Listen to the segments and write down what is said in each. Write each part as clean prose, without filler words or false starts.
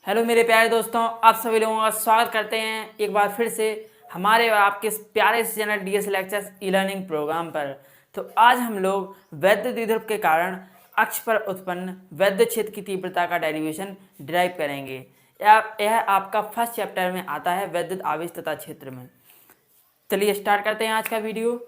Hello मेरे प्यारे दोस्तों, आप सभी लोगों का स्वागत करते हैं एक बार फिर से हमारे और आपके इस प्यारे से channel DS lectures e learning programme पर। तो आज हम लोग वैद्युत द्विध्रुव के कारण अक्ष पर उत्पन्न वैद्युत क्षेत्र की तीव्रता का डेरिवेशन डिराइव करेंगे। यह आपका फर्स्ट चैप्टर में आता है वैद्युत आवेश तथा क्षेत्र में। चलिए स्टार्ट करते हैं आज का वीडियो।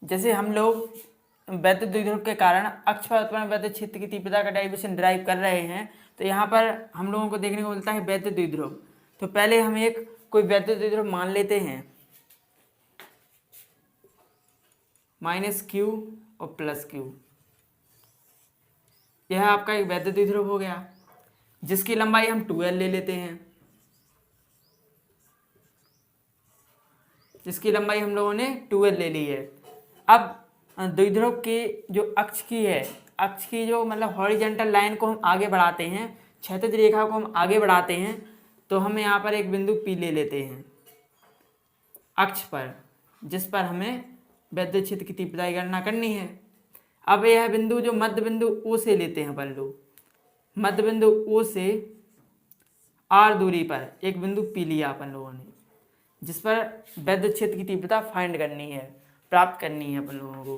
जैसे हम लोग वैद्युत द्विध्रुव के कारण अक्ष पर उत्पन्न वैद्युत क्षेत्र की तीव्रता का डेरिवेशन डिराइव कर रहे हैं, तो यहाँ पर हम लोगों को देखने को मिलता है वैद्युत द्विध्रुव। तो पहले हम कोई वैद्युत द्विध्रुव मान लेते हैं, -q और +q। यह आपका एक वैद्युत द्विध्रुव हो गया, जिसकी लंबाई हम 2l ले लेते हैं। जिसकी लंबाई हम लोगों ने 2l ले ली है। अब द्विध्रुव के जो अक्ष की जो मतलब हॉरिजॉन्टल लाइन को हम आगे बढ़ाते हैं, क्षैतिज रेखा को हम आगे बढ़ाते हैं, तो हम यहाँ पर एक बिंदु P ले लेते हैं अक्ष पर, जिस पर हमें वैद्युत क्षेत्र की तीव्रता की गणना करनी है। अब यह बिंदु जो मध्य बिंदु O से लेते हैं अपन लोग, मध्य बिंदु O से R दूरी पर एक बिंदु P लिया अपन लोगों ने, जिस पर वैद्युत क्षेत्र की तीव्रता फाइंड करनी है, प्राप्त करनी है अपन लोगों को।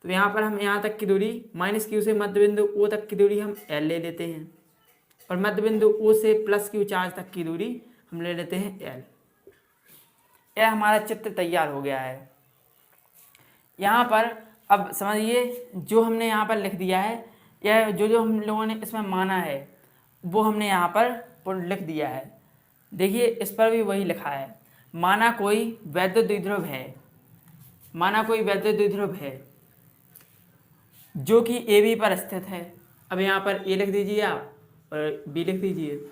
तो यहाँ पर हम यहाँ तक की दूरी -q से मध्य बिंदु O तक की दूरी हम L ले लेते हैं, और मध्य बिंदु O से +q चार्ज तक की दूरी हम ले लेते हैं L। यह हमारा चित्र तैयार हो गया है। यहाँ पर अब समझिए, जो हमने यहाँ पर लिख दिया है, यह जो हम लोगों ने इसमें माना है वो हमने यहाँ पर लिख दिया है। देखिए इस पर भी वही लिखा है, माना कोई वैद्युत द्विध्रुव है, माना कोई वैद्युत द्विध्रुव है जो कि AB पर स्थित है। अब यहाँ पर A लिख दीजिए आप और B लिख दीजिए,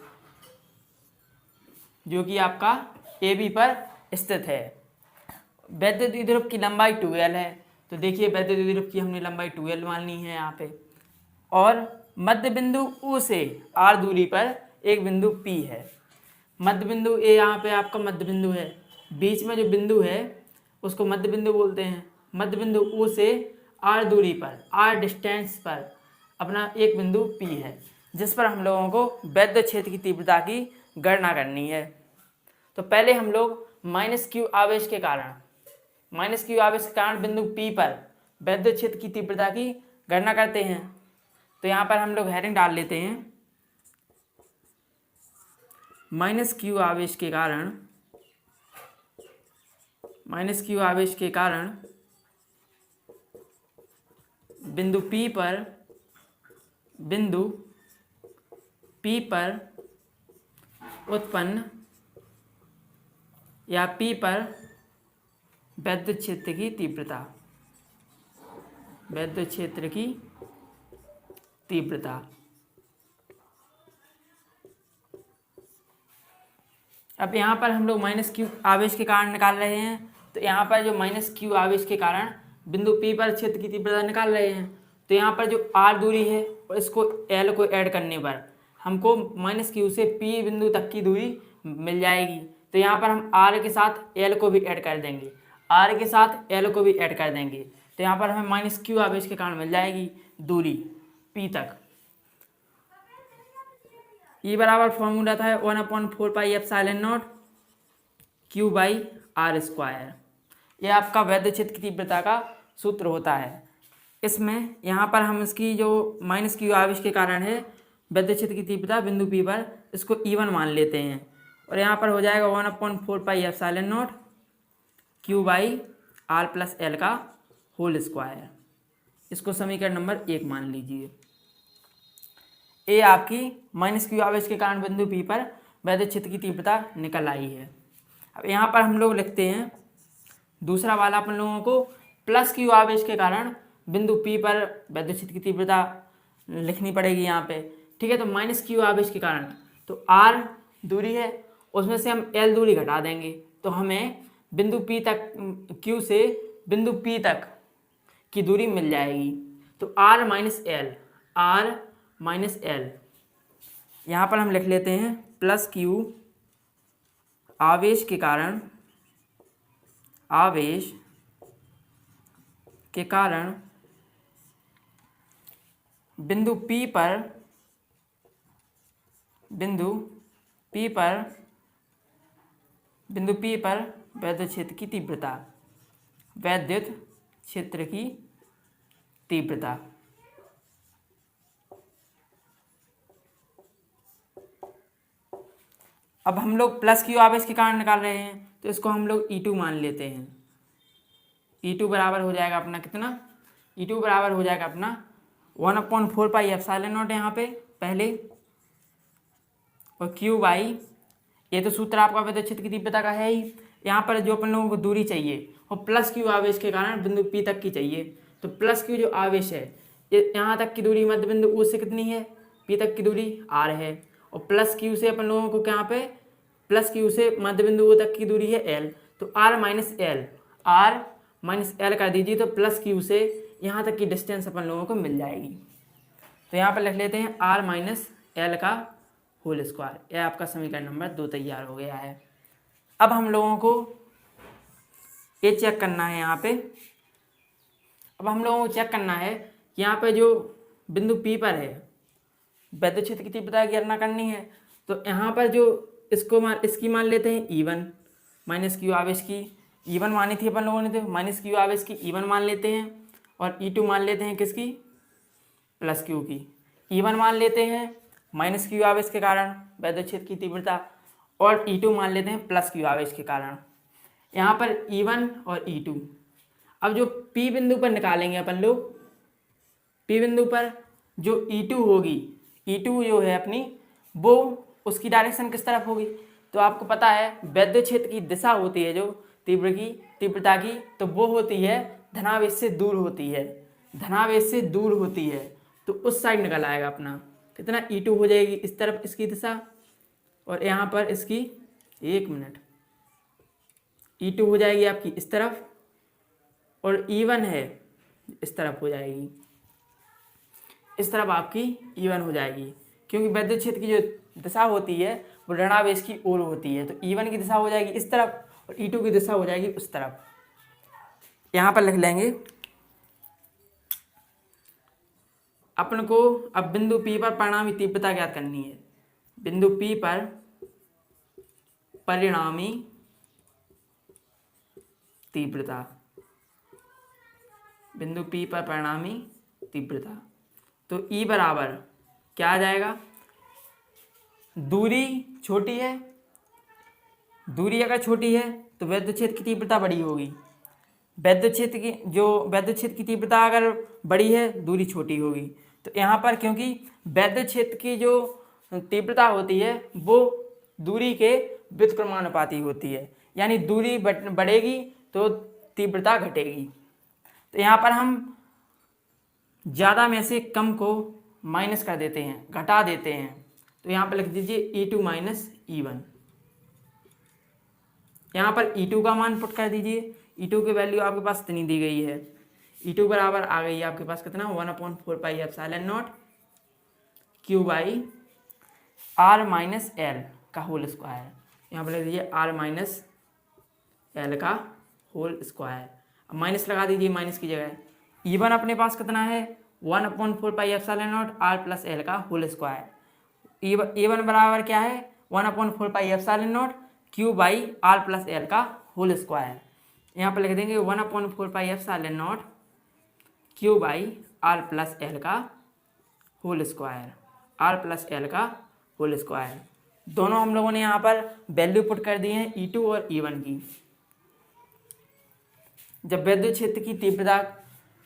जो कि आपका AB पर स्थित है। वैद्युत द्विध्रुव की लंबाई 2l है, तो देखिए वैद्युत द्विध्रुव की हमने लंबाई 2l मान ली है यहाँ पे। और मध्य बिंदु O से R दूरी पर एक बिंदु P है। मध्य बिंदु A यहाँ पे आपका मध्य बिंदु है, बीच में जो बिंदु है उसको मध्य बिंदु बोलते हैं। मध्य बिंदु O से R दूरी पर, R डिस्टेंस पर अपना एक बिंदु P है, जिस पर हम लोगों को वैद्युत क्षेत्र की तीव्रता की गणना करनी है। तो पहले हम लोग -q आवेश के कारण बिंदु P पर वैद्युत क्षेत्र की तीव्रता की गणना करते हैं। तो यहाँ पर हम लोग हेडिंग डाल लेते हैं, -q आवेश के कारण बिंदु P पर उत्पन्न या P पर वैद्युत क्षेत्र की तीव्रता। अब यहाँ पर हम लोग -q आवेश के कारण निकाल रहे हैं, तो यहाँ पर जो -q आवेश के कारण बिंदु P पर क्षेत्र की तीव्रता निकाल रहे हैं, तो यहाँ पर जो R दूरी है और इसको L को ऐड करने पर हमको -q से P बिंदु तक की दूरी मिल जाएगी। तो यहाँ पर हम R के साथ L को भी ऐड कर देंगे, तो यहाँ पर हमें -q आवेश के कारण मिल जाएगी दूरी P तक। ये बराबर फॉर्मूला था 1/4πε0 q/r²। यह आपका वैद्युत क्षेत्र की तीव्रता का सूत्र होता है। इसमें यहाँ पर हम इसकी जो -q आवेश के कारण है वैद्युत क्षेत्र की तीव्रता बिंदु P पर, इसको E1 मान लेते हैं, और यहाँ पर हो जाएगा 1/4πε0 q/r+l²। इसको समीकरण नंबर 1 मान लीजिए। ए आपकी -q आवेश के कारण बिंदु P पर वैद्युत क्षेत्र की तीव्रता निकल आई है। अब यहाँ पर हम लोग लिखते हैं दूसरा वाला, अपन लोगों को +q आवेश के कारण बिंदु P पर वैद्युत क्षेत्र की तीव्रता लिखनी पड़ेगी यहाँ पे। ठीक है, तो -q आवेश के कारण तो R दूरी है, उसमें से हम L दूरी घटा देंगे, तो हमें बिंदु P तक, Q से बिंदु P तक की दूरी मिल जाएगी। तो R - L यहाँ पर हम लिख लेते हैं +q आवेश के कारण बिंदु P पर बिंदु P पर वैद्युत क्षेत्र की तीव्रता, वैद्युत क्षेत्र की तीव्रता। अब हम लोग प्लस क्यू आवेश के कारण निकाल रहे हैं, तो इसको हम लोग E2 मान लेते हैं। E2 बराबर हो जाएगा अपना कितना, E2 बराबर हो जाएगा अपना 1/4πε0 यहाँ पे पहले, और Q बाई, ये तो सूत्र आपका वैद्युत क्षेत्र की तीव्रता का है ही। यहाँ पर जो अपन लोगों को दूरी चाहिए वो प्लस क्यू आवेश के कारण बिंदु P तक की चाहिए, तो प्लस क्यू जो आवेश है यहाँ तक की दूरी मध्य बिंदु O से कितनी है, P तक की दूरी R है, और प्लस क्यू से अपन लोगों को यहाँ पे प्लस क्यू से मध्य बिंदु O तक की दूरी है L, तो R माइनस L कर दीजिए, तो प्लस क्यू से यहाँ तक की डिस्टेंस अपन लोगों को मिल जाएगी। तो यहाँ पर लिख लेते हैं R माइनस L का होल स्क्वायर। यह आपका समीकरण नंबर 2 तैयार हो गया है। अब हम लोगों को ये चेक करना है यहाँ पे, अब हम लोगों को चेक करना है कि यहाँ पे जो बिंदु P पर है वैद्युत क्षेत्र की तीव्रता की गणना करनी है, तो यहाँ पर जो इसकी मान लेते हैं E1 माइनस क्यू आवेश की, E1 मानी थी अपन लोगों ने, तो माइनस क्यू आवेश की E1 मान लेते हैं, और E2 मान लेते हैं किसकी, प्लस क्यू की। E1 मान लेते हैं माइनस क्यू आवेश के कारण वैद्युत क्षेत्र की तीव्रता, और E2 मान लेते हैं प्लस क्यू आवेश के कारण। यहाँ पर E1 और E2, अब जो P बिंदु पर निकालेंगे अपन लोग, P बिंदु पर जो E2 होगी, E2 जो है अपनी, वो उसकी डायरेक्शन किस तरफ होगी, तो आपको पता है वैद्युत क्षेत्र की दिशा होती है जो तीव्रता की, तो वो होती है धनावेश से दूर होती है, धनावेश से दूर होती है, तो उस साइड निकल आएगा अपना कितना, E2 हो जाएगी इस तरफ इसकी दिशा, और यहाँ पर इसकी, एक मिनट, E2 हो जाएगी आपकी इस तरफ, और E1 है इस तरफ हो जाएगी, इस तरफ आपकी E1 हो जाएगी, क्योंकि वैद्युत क्षेत्र की जो दिशा होती है वो ऋणावेश की ओर होती है, तो E1 की दिशा हो जाएगी इस तरफ, और E2 की दिशा हो जाएगी उस तरफ। यहाँ पर लिख लेंगे अपन को, अब बिंदु P पर परिणामी तीव्रता ज्ञात करनी है, बिंदु P पर परिणामी तीव्रता, बिंदु P पर परिणामी तीव्रता, तो E बराबर क्या आ जाएगा, दूरी छोटी है, दूरी अगर छोटी है तो वैद्युत क्षेत्र की तीव्रता बड़ी होगी, वैद्युत क्षेत्र की तीव्रता अगर बड़ी है दूरी छोटी होगी, तो यहाँ पर क्योंकि वैद्युत क्षेत्र की जो तीव्रता होती है वो दूरी के व्युत्क्रमानुपाती होती है, यानी दूरी बढ़ेगी तो तीव्रता घटेगी, तो यहाँ पर हम ज़्यादा में से कम को माइनस कर देते हैं, घटा देते हैं, तो यहाँ पर लिख दीजिए E2 माइनस E1। यहाँ पर E2 का मान पुट कर दीजिए, E2 की वैल्यू आपके पास इतनी दी गई है, E2 बराबर आ गई है आपके पास कितना, 1/4πε0 Q by R minus L का होल स्क्वायर। यहाँ पर लिख दीजिए R माइनस L का होल स्क्वायर, अब माइनस लगा दीजिए माइनस की जगह। E1 अपने पास कितना है, 1/4πε0 R प्लस L का होल स्क्वायर। E1 बराबर क्या है, 1/4πε0 Q by R plus L का होल स्क्वायर। यहाँ पर लिख देंगे 1/4πε0 Q by R plus L का whole square, R plus L का होल स्क्वायर। दोनों हम लोगों ने यहाँ पर वैल्यू पुट कर दी है E2 और E1 की। जब वैद्युत क्षेत्र की तीव्रता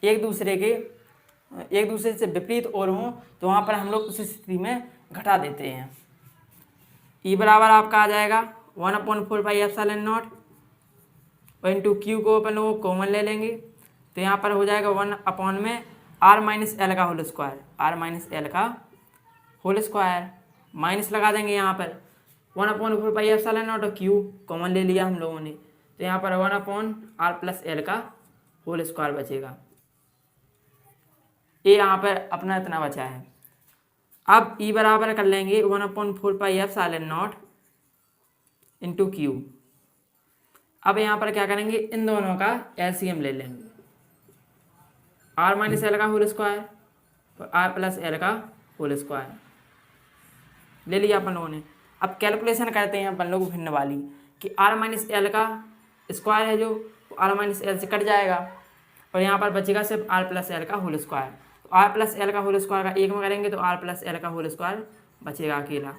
एक दूसरे से विपरीत ओर हों तो वहाँ पर हम लोग उस स्थिति में घटा देते हैं। E बराबर आपका आ जाएगा 1/4πε0, इंटू क्यू को अपन लोग कॉमन ले लेंगे, तो यहाँ पर हो जाएगा 1 में R माइनस L का whole square, R minus L का होल स्क्वायर, माइनस लगा देंगे यहाँ पर 1/4πε0 और क्यू कॉमन ले लिया हम लोगों ने, तो यहाँ पर 1/R प्लस L का होल स्क्वायर बचेगा। ये यहाँ पर अपना इतना बचा है। अब E बराबर कर लेंगे 1/4πε0 इंटू क्यू। अब यहाँ पर क्या करेंगे, इन दोनों का एलसीएम ले लेंगे, R माइनस L का होल स्क्वायर और R प्लस L का होल स्क्वायर। ले लिया अपन लोगों ने। अब कैलकुलेशन करते हैं अपन लोग भिन्न वाली कि आर माइनस एल का स्क्वायर है जो आर माइनस एल से कट जाएगा और यहाँ पर बचेगा सिर्फ आर प्लस एल का होल स्क्वायर। तो आर प्लस एल का होल स्क्वायर का एक में करेंगे तो आर प्लस एल का होल स्क्वायर बचेगा अकेला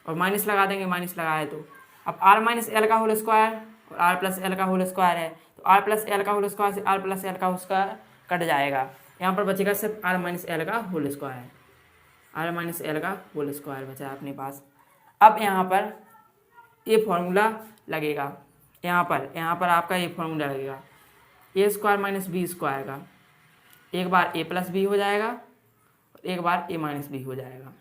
और माइनस लगा देंगे, माइनस लगाए तो अब आर माइनस एल का होल स्क्वायर और आर प्लस एल का होल स्क्वायर है तो आर प्लस एल का होल स्क्वायर से आर प्लस एल का स्क्वायर कट जाएगा। यहाँ पर बचेगा सिर्फ आर माइनस एल का whole square, R minus L का होल स्क्वायर बचा है अपने पास। अब यहाँ पर ये फॉर्मूला लगेगा, यहाँ पर आपका ये फॉर्मूला लगेगा ए स्क्वायर माइनस बी स्क्वायर का, एक बार ए प्लस बी हो जाएगा और एक बार ए माइनस बी हो जाएगा।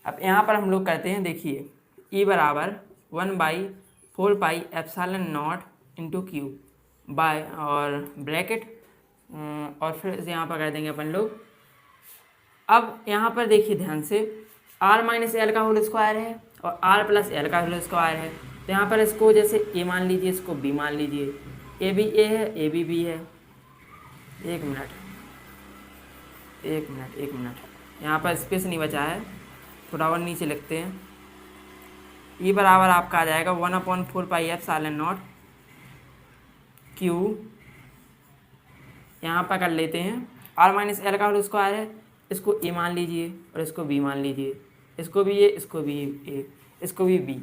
अब यहाँ पर हम लोग करते हैं, देखिए ई बराबर 1/4 epsilon naught into Q by और ब्रैकेट और फिर यहाँ पर कर देंगे अपन लोग। अब यहाँ पर देखिए ध्यान से आर माइनस एल का होल स्क्वायर है और आर प्लस एल का होल स्क्वायर है तो यहाँ पर इसको जैसे ए मान लीजिए, इसको बी मान लीजिए, ए भी ए है ए भी बी है। एक मिनट यहाँ पर स्पेस नहीं बचा है, थोड़ा और नीचे लिखते हैं। ई बराबर आपका आ जाएगा 1/4 एप्सिलॉन नॉट क्यू, यहाँ पर कर लेते हैं आर माइनस एल का होल स्क्वायर है, इसको ए मान लीजिए और इसको बी मान लीजिए, इसको भी ए, इसको भी ए, इसको भी बी।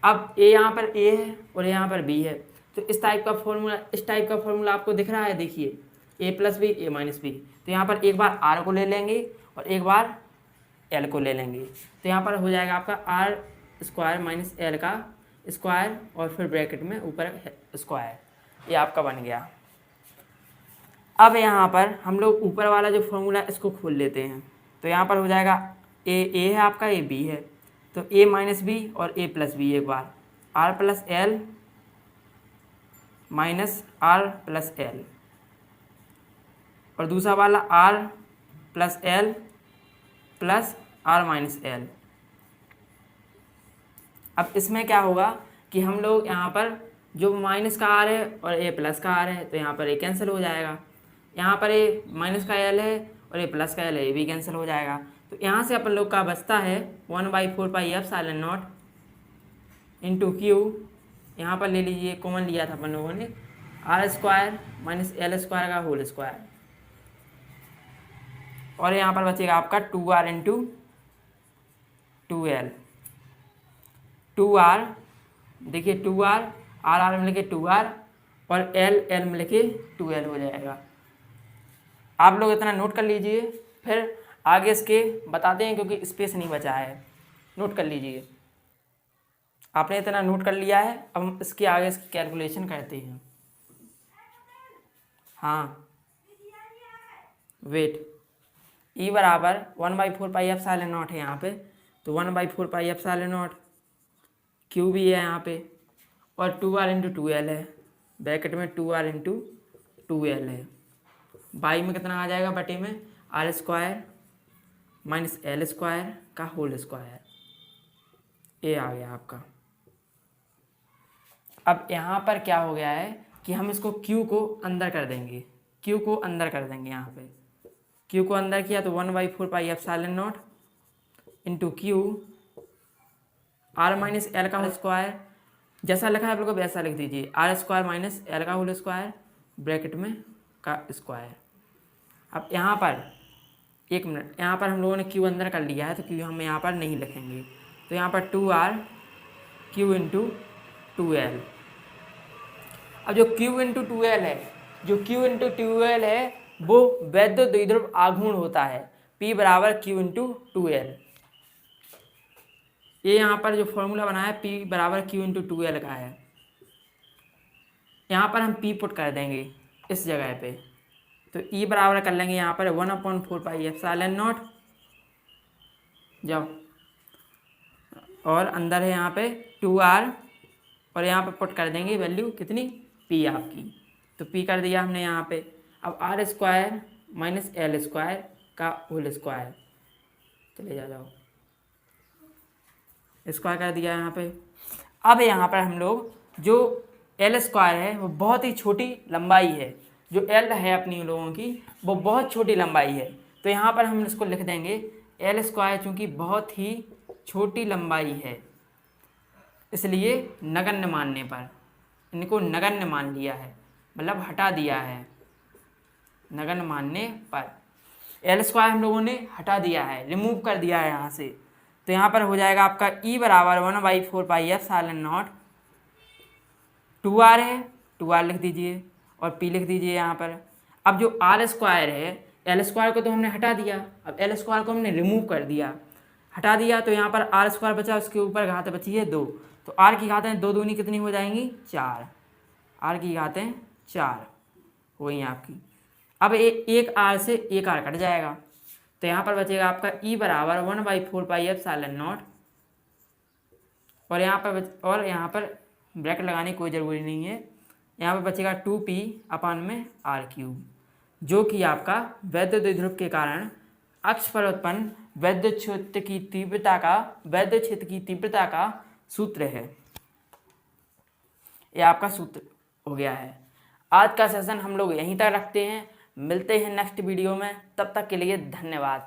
अब ए यहाँ पर ए है और यहाँ पर बी है तो इस टाइप का फॉर्मूला आपको दिख रहा है, देखिए ए प्लस बी ए माइनस बी। तो यहाँ पर एक बार आर को ले लेंगे और एक बार एल को ले लेंगे तो यहाँ पर हो जाएगा आपका आर स्क्वायर माइनस एल का स्क्वायर और फिर ब्रैकेट में ऊपर स्क्वायर, ये आपका बन गया। अब यहाँ पर हम लोग ऊपर वाला जो फॉर्मूला इसको खोल लेते हैं तो यहाँ पर हो जाएगा ए है आपका, ए बी है तो ए माइनस बी और ए प्लस बी, एक बार R plus L minus R plus L और दूसरा वाला R plus L plus R minus L. अब इसमें क्या होगा कि हम लोग यहाँ पर जो माइनस का आर है और ए प्लस का आर है तो यहाँ पर ए कैंसिल हो जाएगा, यहाँ पर ए माइनस का एल है और ए प्लस का एल है, ए भी कैंसिल हो जाएगा। तो यहाँ से अपन लोग का बचता है 1/4 एप्सिलॉन नॉट इंटू क्यू, यहाँ पर ले लीजिए कॉमन लिया था अपन लोगों ने, R square minus L square का होल स्क्वायर और यहाँ पर बचेगा आपका 2r इंटू 2l, 2r देखिए 2r आर मिलके 2r और एल मिलके 2l हो जाएगा। आप लोग इतना नोट कर लीजिए, फिर आगे इसके बताते हैं क्योंकि स्पेस नहीं बचा है, नोट कर लीजिए। आपने इतना नोट कर लिया है, अब हम इसके आगे इसकी कैलकुलेशन करते हैं। हाँ वेट, ई बराबर 1/4 एप्सिलॉन नॉट है यहाँ पे तो 1/4 एप्सिलॉन नॉट, क्यू भी है यहाँ पे और 2r इंटू 2l है, ब्रैकेट में 2r इंटू 2l है। बाई में कितना आ जाएगा, बटे में R square minus L square का होल स्क्वायर, ये आ गया आपका। अब यहाँ पर क्या हो गया है कि हम इसको Q को अंदर कर देंगे, Q को अंदर कर देंगे। यहाँ पे Q को अंदर किया तो 1/4 epsilon naught into Q R minus L का होल स्क्वायर, जैसा लिखा है आप लोग को वैसा लिख दीजिए, आर स्क्वायर माइनस एल का होल स्क्वायर ब्रैकेट में का स्क्वायर। अब यहाँ पर एक मिनट, यहाँ पर हम लोगों ने Q अंदर कर लिया है तो Q हम यहाँ पर नहीं लिखेंगे तो यहाँ पर 2r Q इंटू 2l। अब जो Q इंटू 2l है, जो Q इंटू 2l है वो वैद्युत द्विध्रुव आघूर्ण होता है, P बराबर Q इंटू 2l। ये यहाँ पर जो फॉर्मूला बना है P बराबर Q इंटू 2l का है, यहाँ पर हम P पुट कर देंगे इस जगह पे तो E बराबर कर लेंगे यहाँ पर 1/4 एप्सिलॉन नॉट, जाओ और अंदर है यहाँ पे 2r और यहाँ पे पुट कर देंगे वैल्यू कितनी, P आपकी, तो P कर दिया हमने यहाँ पे। अब R square minus L square का होल स्क्वायर, चले जाओ स्क्वायर कर दिया यहाँ पे। अब यहाँ पर हम लोग जो एल स्क्वायर है वो बहुत ही छोटी लंबाई है, जो एल है अपनी लोगों की वो बहुत छोटी लंबाई है तो यहाँ पर हम इसको लिख देंगे एल स्क्वायर, चूँकि बहुत ही छोटी लंबाई है इसलिए नगण्य मानने पर, इनको नगण्य मान लिया है, मतलब हटा दिया है। नगण्य मानने पर एल स्क्वायर हम लोगों ने हटा दिया है, रिमूव कर दिया है यहाँ से। तो यहाँ पर हो जाएगा आपका ई बराबर 1/4πε0। 2r है, 2r लिख दीजिए और पी लिख दीजिए यहाँ पर। अब जो आर स्क्वायर है, एल स्क्वायर को तो हमने हटा दिया, अब एल स्क्वायर को हमने रिमूव कर दिया, हटा दिया, तो यहाँ पर आर स्क्वायर बचा, उसके ऊपर घात बची है 2। तो आर की घातें 2 दूनी कितनी हो जाएंगी? 4। आर की घातें 4 हो गई आपकी। अब एक आर से एक आर कट जाएगा, तो यहाँ पर बचेगा आपका ई बराबर 1/4πε0। और यहाँ पर ब्रैकेट लगाने की कोई ज़रूरी नहीं है। यहाँ पर बचेगा 2p/r³, जो कि आपका वैद्युत द्विध्रुव के कारण अक्ष पर उत्पन्न वैद्युत क्षेत्र की तीव्रता का सूत्र है। ये आपका सूत्र हो गया है। आज का सेशन हम लोग यहीं तक रखते हैं, मिलते हैं नेक्स्ट वीडियो में, तब तक के लिए धन्यवाद।